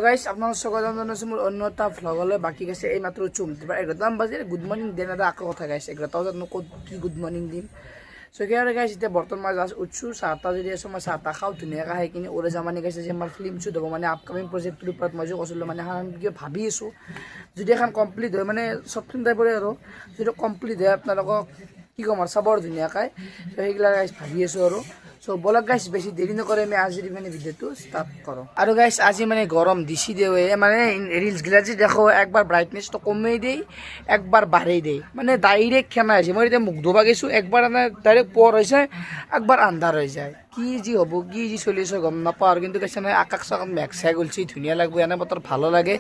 Guys আপনাদের সকলে জানাচ্ছি মোর অন্য একটা ভ্লগলে বাকি গেছে এই মাত্র চুমতে পারে 11টাম বাজে গুড মর্নিং দেন এটা আক কথা গাইস 11টাও জানো কি গুড মর্নিং দিন সো কি আর গাইস এটা বর্তমান মাস আজ উঠছু 7টা যদি সময় 7টা খাও ধুনিয়া খাই কিনে ওরে জামানি গাইছে যে আমার ফিল্ম শুট হ'ব মানে আপকামিং প্ৰজেক্টৰ ওপৰত মই যে কৈছিলো মানে হান কি ভাবি আছো যদি এখন কমপ্লিট হয় মানে শর্ট ফিল্ম টাইপৰে আৰু যদি কমপ্লিট হয় আপোনালোকক কি কম আৰু চাবৰ ধুনীয়াকৈ তো সেইগিলা গাইছ ভাবি আছো আৰু সো বলক গাইস বেশি দেরি নকরে আমি আজির মানে ভিডিওটো স্টার্ট করো আর গাইস আজি মানে গরম দিছি দেওয়ে মানে রিলস গুলা যে দেখো একবার ব্রাইটনেস তো কমিয়ে দেই একবার বাড়িয়ে দেই মানে ডাইরেক্ট খেনা আছে মই এটা মুখ ধোবা গেছো একবার ডাইরেক্ট পর হয়েছে একবার আন্ধার হয়ে যায় কি যি হব কি যি চলিছে গম নাপাও আর কিন্তু গাইস আকাশ সাকাশ মেঘ গলছি ধুনিয়া লাগবে এনে বতর ভালো লাগে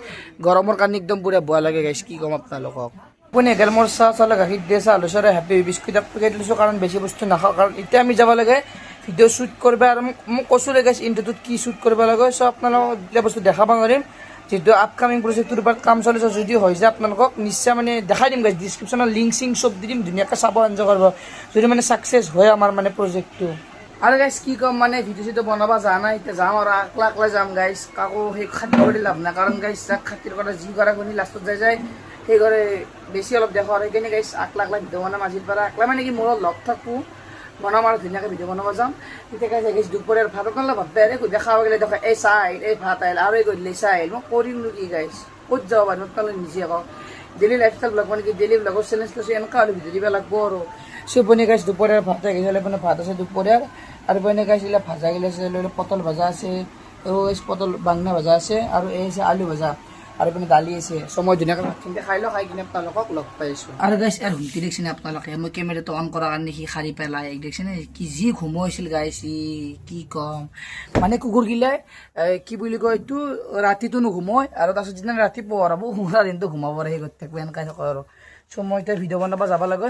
গরমের কারণে একদম পুরা ভয় লাগে গাইস কি কম আপনালোকক কোনে গেল মোর চাহ চালে গাখীৰ দিয়ে চাহ আলুচৰে হেপি বিস্কুট এক পেকেট লৈছোঁ কাৰণ বেছি বস্তু নাখাওঁ কাৰণ এতিয়া আমি যাব লাগে ভিডিঅ' শ্বুট কৰিব আৰু মোক কৈছোঁ গাইছ ইণ্টাৰভিউত কি শ্বুট কৰিব লাগে চ' আপোনালোকক এতিয়া বস্তু দেখাব নোৱাৰিম যিহেতু আপকামিং প্ৰজেক্টটোৰ ওপৰত কাম চলিছে যদি হৈ যায় আপোনালোকক নিশ্চয় মানে দেখাই দিম গাইছ ডিছক্ৰিপশ্যনত লিংক চিংক চব দি দিম ধুনীয়াকৈ চাব এনজয় কৰিব যদি মানে ছাকচেছ হয় আমাৰ মানে প্ৰজেক্টটো আৰু গাইছ কি ক'ম মানে ভিডিঅ' চিডিঅ' বনাব যোৱা নাই এতিয়া যাম আৰু আকলা যাম গাইছ কাকো সেই খাতিৰ কৰি লাভ নাই কাৰণ গাইছ যাক খাতিৰ কৰা যি কৰা শুনি লাষ্টত যায় সেই ঘৰে বেছি অলপ দেখো আৰু সেইকাৰণে গাইছ আকলা ভিডিঅ' বনাম আজিৰ পৰা আকলা মানে কি মোৰ লগ থাকোঁ বনাম আৰু ধুনীয়াকৈ ভিডিঅ' বনাব যাম তেতিয়া গাইছ গাইছ দুপৰীয়াৰ ভাত অকণলে ভাববে আৰে দেখাব গ'লে দেখো এই চাহ আহিল এই ভাত আহিল আৰু এই গধূলি চাহ আহিল মই কৰিম নেকি গাইছ ক'ত যাব পাৰি তোমালোকে নিজে কওঁ ডেইলি লাইফষ্টাইল ব্লগ মানে কি ডেইলি ব্লগৰ চেলেঞ্জ লৈছোঁ এনেকুৱা হ'লে ভিডিঅ' দিব লাগিব আৰু চুপনি গাইছ দুপৰীয়াৰ ভাত আহিলে মানে ভাত আছে দুপৰীয়াৰ আৰু বনে গাইছ এইবিলাক ভাজা গিলাছে পটল ভাজা আছে পটল বাংনা ভাজা আছে আৰু এই আছে আলু ভাজা আৰু পিনে দালি আছে সময় ধুনীয়াকৈ ভাতখিনি খাই লওঁ খাই কিনে আপোনালোকক লগ পাইছোঁ আৰু গাইছ আৰু হুমকি দেখিছেনে আপোনালোকে মই কেমেৰাটো অন কৰাৰ কাৰণে সি সাৰি পেলাই দেখিছেনে কি যি ঘুমোইছিল গাইছ কি ক'ম মানে কুকুৰগিলাই কি বুলি কয় এইটো ৰাতিটো নুঘুময় আৰু তাৰপিছত যিদিনা ৰাতি পোহৰাব পুৰা দিনটো ঘুমাব সেই কৰি থাকিব এনেকৈ থাকে আৰু চ' মই এতিয়া ভিডিঅ' বনাব যাব লাগে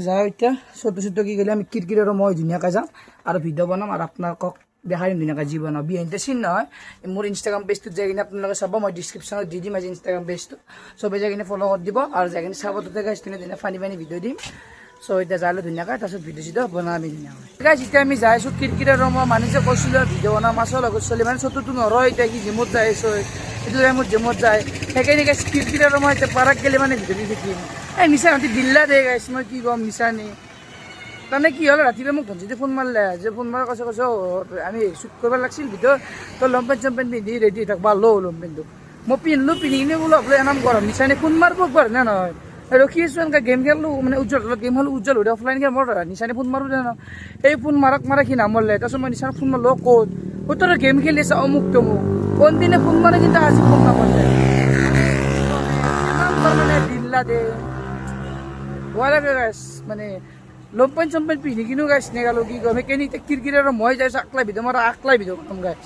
যাওঁ এতিয়া চটো কি গ'লে আমি কিৰকিৰ আৰু মই ধুনীয়াকৈ যাম আৰু ভিডিঅ' বনাম আৰু আপোনালোকক দেখাই দিম ধুনীয়াকৈ যি বনাওঁ বিহাইণ্ড দ্য চিন নহয় মোৰ ইনষ্টাগ্ৰাম পেজটোত যাই কিনে আপোনালোকে চাব মই ডিছক্ৰিপশ্যনত দি দিম আজি ইনষ্টাগ্ৰাম পেজটো চবেই যাই কিনে ফ'ল' কৰি দিব আৰু যাই কিনে চাব তাতে গাইছ ধুনীয়া ফানি ভিডিঅ' দিম চ' এতিয়া যালে ধুনীয়াকৈ তাৰপিছত ভিডিঅ' চিডিঅ' বনাম আমি ধুনীয়াকৈ গাইছ এতিয়া আমি যাই আছোঁ কিৰকিৰ আৰু মই মানুহ যে কৈছিলোঁ ভিডিঅ' বনাম মাছৰ লগত চলি মানে চতুটো নৰয় এতিয়া কি জিমত যাই আছোঁ এইটো টাইমত জিমত যায় সেইকাৰণে গাইছ কিৰকিৰ আৰু মই এতিয়া পাৰাক গ'লে মানে ভিডিঅ' দি থাকিম এই নিচা সিহঁতি দিল্লা দে গাইছ মই কি ক'ম নিচা নি তাৰমানে কি হ'ল ৰাতিপুৱা মোক ধনজিতে ফোন মাৰিলে যে ফোন মাৰি কৈছে আমি শ্বুট কৰিব লাগিছিল ভিডিঅ' তই লংপেণ্ট চংপেণ্ট পিন্ধি ৰেডি থাকবা লওঁ লংপেণ্টটো মই পিন্ধিলোঁ পিন্ধি কিনে বোলো বোলে এনাম গৰম নিচানে ফোন মাৰিব পাৰে নে নহয় ৰখি আছোঁ এনেকৈ গেম খেলোঁ মানে উজ্জ্বল গেম হ'লোঁ উজ্জ্বল হৈ অফলাইন গেম মোৰ নিচানে ফোন মাৰোঁ জানো এই ফোন মাৰা সি নামৰলে তাৰপিছত মই নিচানে ফোন মাৰিলোঁ ক'ত তই গেম খেলি আছে অমুক তমুক কোনদিনে ফোন মাৰে কিন্তু আজি ফোন নামাৰে মানে দিল্লা দে ভয় লাগে গাইছ মানে লংপেণ্ট চংপেণ্ট পিন্ধি কিনো গাইছ নেগালোঁ কি ক'ম সেইকাৰণে এতিয়া কিৰকিৰ আৰু মই যাইছোঁ আকলাই ভিডিঅ' মাৰা আকলাই ভিডিঅ' বনাম গাইছ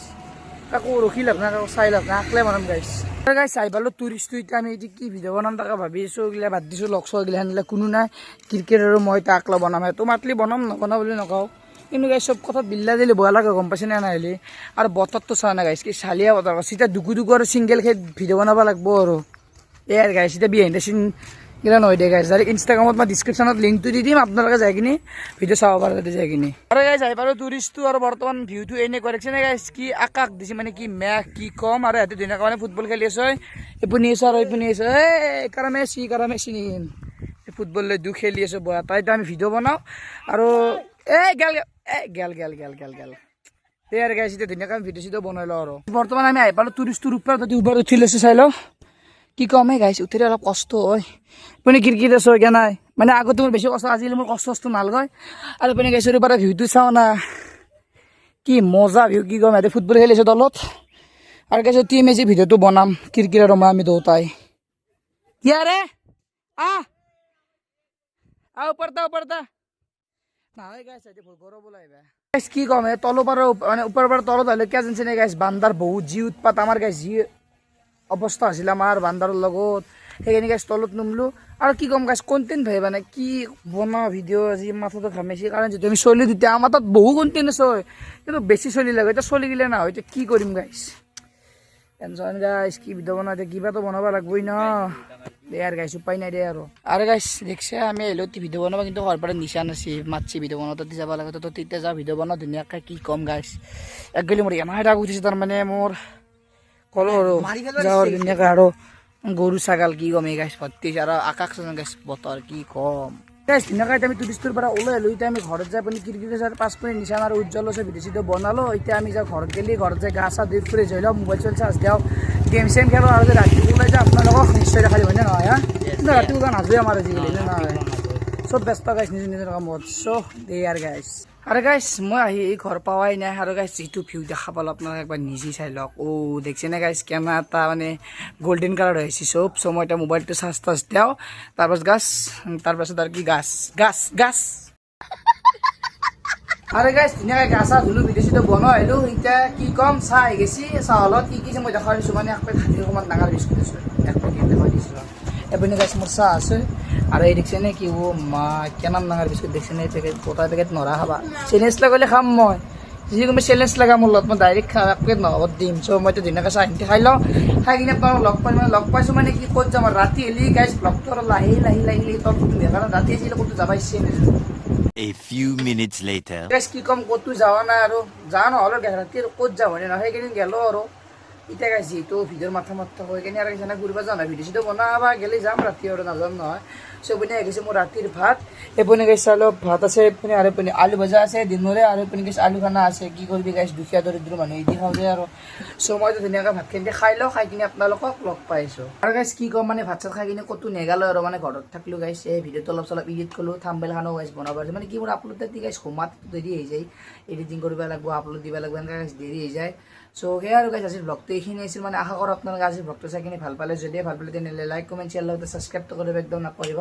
কাকো ৰখি লাভ নাই কাকো চাই লাভ নাই আকলাই বনাম গাইছ গাইছ চাই পালোঁ টুৰিষ্টটো এতিয়া আমি এতিয়া কি ভিডিঅ' বনাম তাকে ভাবি আছোঁ এইগিলা বাদ দিছোঁ লগ চগিলা সেনেকৈ কোনো নাই কিৰকিৰ আৰু মই এতিয়া আকলা বনাম সেইটো মাতলি বনাম নবনাওঁ বুলি নকওঁ কিন্তু গাইছ চব কথাত বিল্লা দিলে বেয়া লাগে গম পাইছে নে নাহিলে আৰু বতৰটো চোৱা নাই গাইছ কি চালিয়া বতৰ এতিয়া দুগু আৰু ছিংগেল খেত ভিডিঅ' বনাব লাগিব আৰু এয়াৰ গাইছ এতিয়া বিহাইণ্ড দ্য চিন গিলা নহয় দে গাইছ ডাইৰেক্ট ইনষ্টাগ্ৰামত মই ডিছক্ৰিপশ্যনত লিংকটো দি দিম আপোনালোকে যাই কিনে ভিডিঅ' চাব পাৰে তাতে যাই কিনে আৰু গাইছ আহি পাৰোঁ টুৰিষ্টটো আৰু বৰ্তমান ভিউটো এনেকুৱা দেখিছেনে গাইছ কি আকাশ দিছে মানে কি মেঘ কি কম আৰু সিহঁতে ধুনীয়াকৈ মানে ফুটবল খেলি আছে এইপিনি আছে আৰু এইপিনি আছে এই কাৰামেচি নিন ফুটবল লৈ দু খেলি আছোঁ বয়া তাইতো আমি ভিডিঅ' বনাওঁ আৰু গেল আৰু গাইছ এতিয়া ধুনীয়াকৈ আমি ভিডিঅ' চিডিঅ' বনাই লওঁ আৰু বৰ্তমান আমি আহি পালোঁ টুৰিষ্টটোৰ ওপৰত তাতে ওপৰত উঠি লৈছোঁ চাই লওঁ কি কম গাইছ উঠিলে অলপ কষ্ট হয় পিনে কিৰকিৰ আছোঁ এতিয়া নাই মানে আগতে মোৰ বেছি কষ্ট আজিকালি মোৰ কষ্ট নালগৈ আৰু পিনে গাইছৰ পৰা ভিউটো চাওঁ না কি মজা ভিউ কি কম সিহঁতে ফুটবল খেলিছে তলত আৰু গাইছ টিম আজি ভিডিঅ'টো বনাম কিৰকিৰ আৰু মই আমি দুটাই কি আৰে ওপৰতা নহয় গাইছ গৰম ওলাই গাইছ কি কম এই তলৰ পৰা মানে ওপৰৰ পৰা তলত হ'লে কিয় জানিছে নে গাইছ বান্দাৰ বহুত যি উৎপাত আমাৰ গাইছ যি অৱস্থা আছিল আমাৰ বান্দাৰৰ লগত সেইকাৰণে গাইছ তলত নামিলোঁ আৰু কি ক'ম গাইছ কণ্টেণ্ট ভাই মানে কি বনাওঁ ভিডিঅ' আজি মাথাটো ঘামাইছে কাৰণ যিটো আমি চলি তেতিয়া আমাৰ তাত বহু কণ্টেণ্ট আছে কিন্তু বেছি চলি লাগে এতিয়া চলি গ'লে নহয় এতিয়া কি কৰিম গাইছ টেনশ্যন গাইছ কি ভিডিঅ' বনাওঁ এতিয়া কিবাটো বনাব লাগিবই ন দে আৰু গাইছ উপায় নাই দে আৰু গাইছ দেখছে আমি আহিলোঁ ভিডিঅ' বনাব কিন্তু ঘৰৰ পৰা নিচা নাছি মাতছি ভিডিঅ' বনাওঁ তাতে যাব লাগে তো তেতিয়া যাওঁ ভিডিঅ' বনাওঁ ধুনীয়াকৈ কি ক'ম গাইছ এক গ'লে মোৰ এমাহে ৰাগ উঠিছে তাৰমানে মোৰ কলো আৰু যাওঁ ধুনীয়াকৈ আৰু গৰু ছাগাল কি কম এই গাছ ভৰ্তি আৰু আকাশ গাছ বতৰ কি কম গাছ ধুনীয়াকৈ এতিয়া আমি টুৰিষ্টৰ পৰা ওলাই আহিলোঁ এতিয়া আমি ঘৰত যাই পিনি ক্ৰিকেট চাই 5 মিনিট নিচান আৰু উজ্জ্বল আছে ভিডিঅ' চিডিঅ' বনালোঁ এতিয়া আমি যাওঁ ঘৰত গেলি ঘৰত যাই গা চা ধুই ফ্ৰেছ হৈ লওঁ মোবাইল চোবাইল চাৰ্জ দিওঁ গেম চেম খেলোঁ আৰু যে ৰাতি ওলাই যাওঁ আপোনালোকক নিশ্চয় দেখা দিব হয়নে নহয় হা কিন্তু ৰাতিপুৱা নাযোৱে আমাৰ আজিকালি নে নহয় চব ব্যস্ত গাইছ নিজৰ নিজৰ কামত চ' দে আৰু গাইছ আৰু গাইছ মই আহি ঘৰ পাৱাই নাই আৰু গাইছ যিটো ভিউ দেখা পালোঁ আপোনালোকে একবাৰ নিজে চাই লওক দেখিছেনে গাইছ কেমেৰা এটা মানে গল্ডেন কালাৰ হৈছে চব চ' মই এতিয়া মোবাইলটো চাৰ্জ টাৰ্জ দিওঁ তাৰপাছত আৰু কি গাছ আৰু গাইছ ধুনীয়াকৈ গা চা ধুলোঁ ভিডিঅ' চিডিঅ' বনোৱা আহিলোঁ এতিয়া কি ক'ম চাহ আহি গৈছি চাহ হলত কি মই দেখাই দিছোঁ মানে এক প্লেট হাতীৰ অকণমান ডাঙৰ বিস্কুট আছোঁ এক পেকেট দেখাই দিছোঁ এপিনে গাইছ মোৰ চাহ আছে আৰু এই দেখিছেনে কি মা কেনাম ডাঙৰ বিস্কুট দেখিছেনে এই পেকেট গোটা পেকেট নৰা খাবা চেলেঞ্জ লগালে খাম মই যিকোনো চেলেঞ্জ লগা মোৰ লগত মই ডাইৰেক্ট এক পেকেট নগদ দিম চ' মইতো ধুনীয়াকৈ চাহ হিন্দি খাই লওঁ খাই কিনে আপোনালোক লগ পাইছোঁ মানে কি ক'ত যাম আৰু ৰাতি হ'লে গাইছ ব্লগটো আৰু লাহি তল ফুটি কাৰণ ৰাতি আহিলে ক'তো যাব ইচ্ছে নাযায় A few minutes later. গাইছ কি ক'ম ক'তো যোৱা নাই আৰু যোৱা নহ'লেও ৰাতি আৰু ক'ত যাওঁ নহয় সেইকেইদিন গেলোঁ আৰু এতিয়া গাইছ যিহেতু ভিডিঅ'ৰ মাথা হৈ কিনে আৰু কিছুমানে ঘূৰিব যাওঁ নহয় ভিডিঅ' চিডিঅ' বনাবা গেলি যাম ৰাতি আৰু নাযাম নহয় চ' এইপিনে আহি গৈছে মোৰ ৰাতিৰ ভাত এইপিনে গাইছ অলপ ভাত আছে এইপিনে আৰু এইপিনে আলু ভজা আছে দিনৰে আৰু এইপিনে গাইছ আলু খানা আছে কি কৰিবি গাইছ দুখীয়া দৰিদ্ৰ মানুহ এদি খাওঁ যে আৰু চ' মইতো ধুনীয়াকৈ ভাতখিনি খাই লওঁ খাই কিনে আপোনালোকক লগ পাইছোঁ আৰু গাইছ কি ক'ম মানে ভাত চাত খাই কিনে ক'তো নেগালোঁ আৰু মানে ঘৰত থাকিলোঁ গাইছ এই ভিডিঅ'টো অলপ চলপ এডিট কৰিলোঁ থাম্বনেইলখনো গাইছ বনাব পাৰিছোঁ মানে কি মোৰ আপলোড দি গাইছ হোমাত দেৰি হৈ যায় এডিটিং কৰিব লাগিব আপলোড দিব লাগিব এনেকৈ গাইছ দেৰি হৈ যায় চ' সেয়া আৰু গাইছ আজিৰ ব্লগটো এইখিনি আছিল মানে আশা কৰোঁ আপোনালোকে আজিৰ ব্লগটো চাই কিনে ভাল পালে যদিহে ভাল পালে তেনেহ'লে লাইক কমেণ্ট শ্বেয়াৰ লগতে ছাবস্ক্ৰাইবটো কৰিব একদম নাপাহৰিব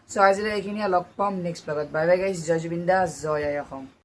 চ' আজিলৈ এইখিনিয়ে লগ পাম নেক্সট ব্লগত বাই বাই গাইছ জয় জুবিন দাস জয় আই অসম